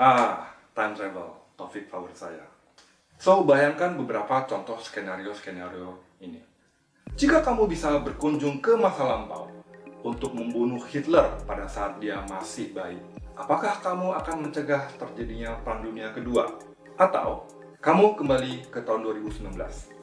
Time travel, topik favorit saya. So, bayangkan beberapa contoh skenario-skenario ini. Jika kamu bisa berkunjung ke masa lampau untuk membunuh Hitler pada saat dia masih bayi, apakah kamu akan mencegah terjadinya Perang Dunia Kedua? Atau kamu kembali ke tahun 2019,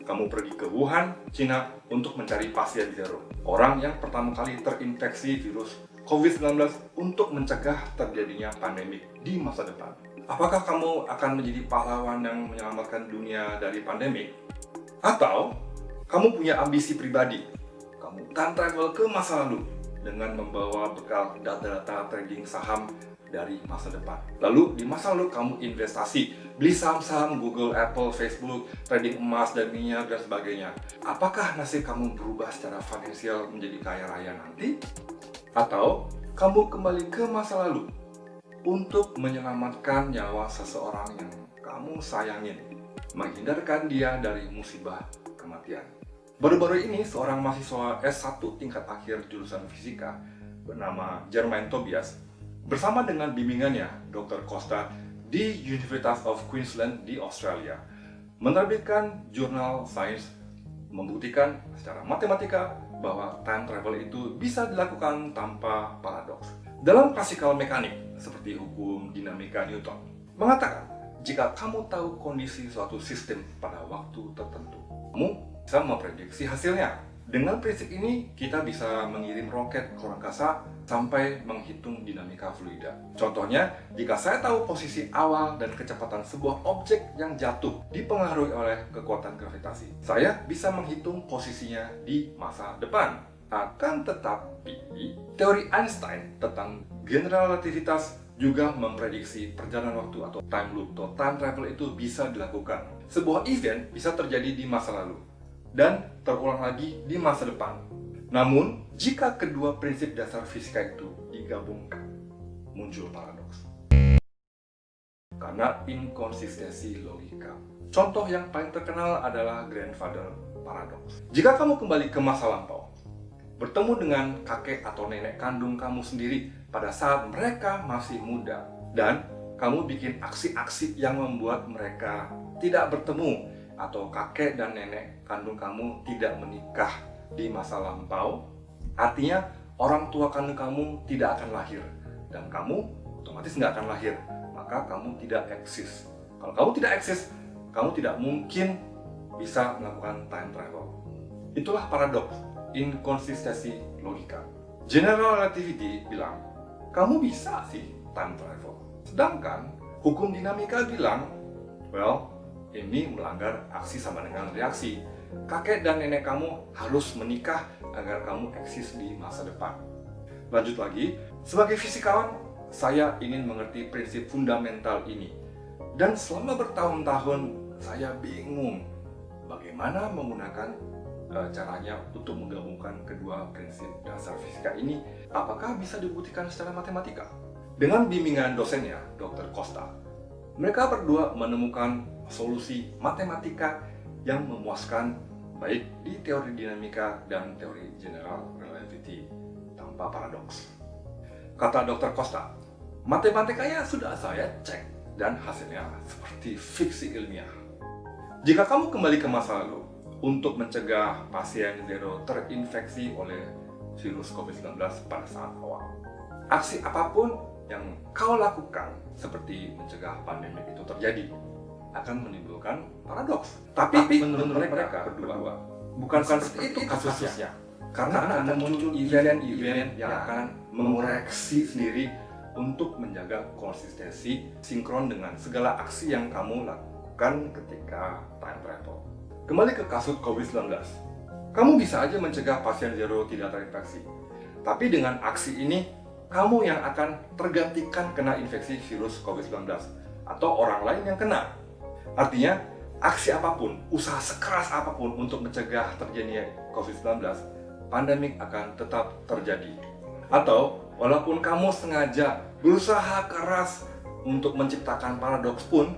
kamu pergi ke Wuhan, Cina untuk mencari pasien zero, orang yang pertama kali terinfeksi virus COVID-19 untuk mencegah terjadinya pandemi di masa depan. Apakah kamu akan menjadi pahlawan yang menyelamatkan dunia dari pandemi? Atau kamu punya ambisi pribadi, kamu time travel ke masa lalu dengan membawa bekal data-data trading saham dari masa depan. Lalu di masa lalu kamu investasi, beli saham-saham Google, Apple, Facebook, trading emas dan minyak dan sebagainya. Apakah nasib kamu berubah secara finansial menjadi kaya raya nanti? Atau kamu kembali ke masa lalu untuk menyelamatkan nyawa seseorang yang kamu sayangin, menghindarkan dia dari musibah kematian. Baru-baru ini seorang mahasiswa S1 tingkat akhir jurusan fisika bernama Jermaine Tobias bersama dengan bimbingannya Dr. Costa di University of Queensland di Australia menerbitkan jurnal Science membuktikan secara matematika bahwa time travel itu bisa dilakukan tanpa paradoks. Dalam klasikal mekanik seperti hukum dinamika Newton mengatakan jika kamu tahu kondisi suatu sistem pada waktu tertentu, kamu bisa memprediksi hasilnya. Dengan prinsip ini, kita bisa mengirim roket ke angkasa sampai menghitung dinamika fluida. Contohnya, jika saya tahu posisi awal dan kecepatan sebuah objek yang jatuh dipengaruhi oleh kekuatan gravitasi, saya bisa menghitung posisinya di masa depan. Akan tetapi, teori Einstein tentang general relativitas juga memprediksi perjalanan waktu atau time loop atau time travel itu bisa dilakukan. Sebuah event bisa terjadi di masa lalu dan terulang lagi di masa depan. Namun, jika kedua prinsip dasar fisika itu digabungkan, muncul paradoks. Karena inkonsistensi logika. Contoh yang paling terkenal adalah grandfather paradox. Jika kamu kembali ke masa lampau, bertemu dengan kakek atau nenek kandung kamu sendiri pada saat mereka masih muda, dan kamu bikin aksi-aksi yang membuat mereka tidak bertemu, atau kakek dan nenek kandung kamu tidak menikah di masa lampau, artinya orang tua kandung kamu tidak akan lahir dan kamu otomatis nggak akan lahir, maka kamu tidak eksis. Kalau kamu tidak eksis, kamu tidak mungkin bisa melakukan time travel. Itulah paradoks, inkonsistensi logika. General relativity bilang kamu bisa sih time travel, sedangkan hukum dinamika bilang ini melanggar aksi sama dengan reaksi. Kakek dan nenek kamu harus menikah agar kamu eksis di masa depan. Lanjut lagi, sebagai fisikawan, saya ingin mengerti prinsip fundamental ini. Dan selama bertahun-tahun, saya bingung bagaimana menggunakan caranya untuk menggabungkan kedua prinsip dasar fisika ini. Apakah bisa dibuktikan secara matematika? Dengan bimbingan dosennya, Dr. Costa, mereka berdua menemukan solusi matematika yang memuaskan baik di teori dinamika dan teori general relativity tanpa paradoks. Kata Dr. Costa, matematikanya sudah saya cek dan hasilnya seperti fiksi ilmiah. Jika kamu kembali ke masa lalu untuk mencegah pasien zero terinfeksi oleh virus COVID-19 pada saat awal, aksi apapun yang kau lakukan seperti mencegah pandemi itu terjadi akan menimbulkan paradoks. Tapi menurut mereka berdua bukan seperti itu kasusnya. Karena akan muncul event-event yang akan mengoreksi sendiri untuk menjaga konsistensi sinkron dengan segala aksi yang kamu lakukan ketika time travel. Kembali ke kasus COVID-19. Kamu bisa aja mencegah pasien zero tidak terinfeksi. Tapi dengan aksi ini, kamu yang akan tergantikan kena infeksi virus COVID-19 atau orang lain yang kena. Artinya, aksi apapun, usaha sekeras apapun untuk mencegah terjadinya COVID-19, pandemik akan tetap terjadi. Atau, walaupun kamu sengaja berusaha keras untuk menciptakan paradoks pun,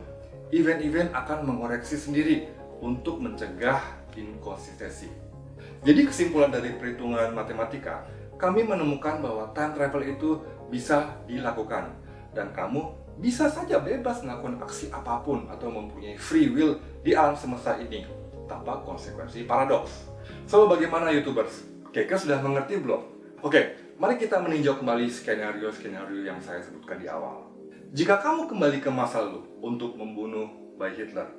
event-event akan mengoreksi sendiri untuk mencegah inkonsistensi. Jadi kesimpulan dari perhitungan matematika, kami menemukan bahwa time travel itu bisa dilakukan dan kamu bisa saja bebas melakukan aksi apapun atau mempunyai free will di alam semesta ini tanpa konsekuensi paradoks. So, bagaimana YouTubers? Oke, kalian sudah mengerti belum? Oke, mari kita meninjau kembali skenario-skenario yang saya sebutkan di awal. Jika kamu kembali ke masa lalu untuk membunuh bayi Hitler,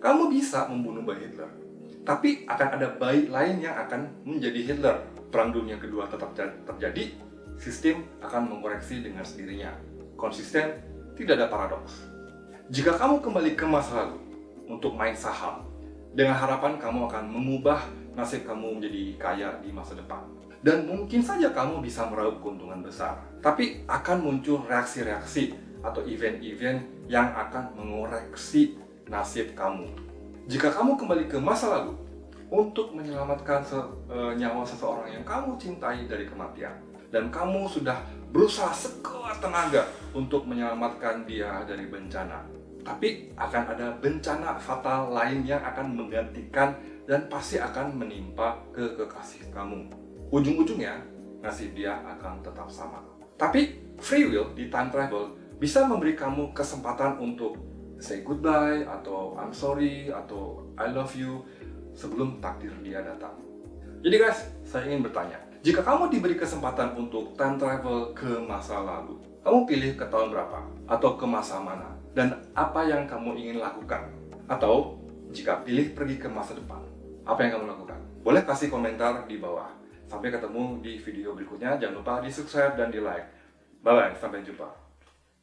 kamu bisa membunuh bayi Hitler. Tapi akan ada bayi lain yang akan menjadi Hitler. Perang Dunia Kedua tetap terjadi, sistem akan mengoreksi dengan sendirinya. Konsisten, tidak ada paradoks. Jika kamu kembali ke masa lalu untuk main saham, dengan harapan kamu akan mengubah nasib kamu menjadi kaya di masa depan. Dan mungkin saja kamu bisa meraup keuntungan besar. Tapi akan muncul reaksi-reaksi atau event-event yang akan mengoreksi nasib kamu. Jika kamu kembali ke masa lalu untuk menyelamatkan nyawa seseorang yang kamu cintai dari kematian, dan kamu sudah berusaha sekuat tenaga untuk menyelamatkan dia dari bencana, tapi akan ada bencana fatal lain yang akan menggantikan dan pasti akan menimpa ke kekasih kamu. Ujung-ujungnya, nasib dia akan tetap sama. Tapi free will di time travel bisa memberi kamu kesempatan untuk say goodbye, atau I'm sorry, atau I love you sebelum takdir dia datang. Jadi guys, saya ingin bertanya, jika kamu diberi kesempatan untuk time travel ke masa lalu, kamu pilih ke tahun berapa? Atau ke masa mana? Dan apa yang kamu ingin lakukan? Atau jika pilih pergi ke masa depan, apa yang kamu lakukan? Boleh kasih komentar di bawah. Sampai ketemu di video berikutnya. Jangan lupa di subscribe dan di like. Bye-bye, sampai jumpa.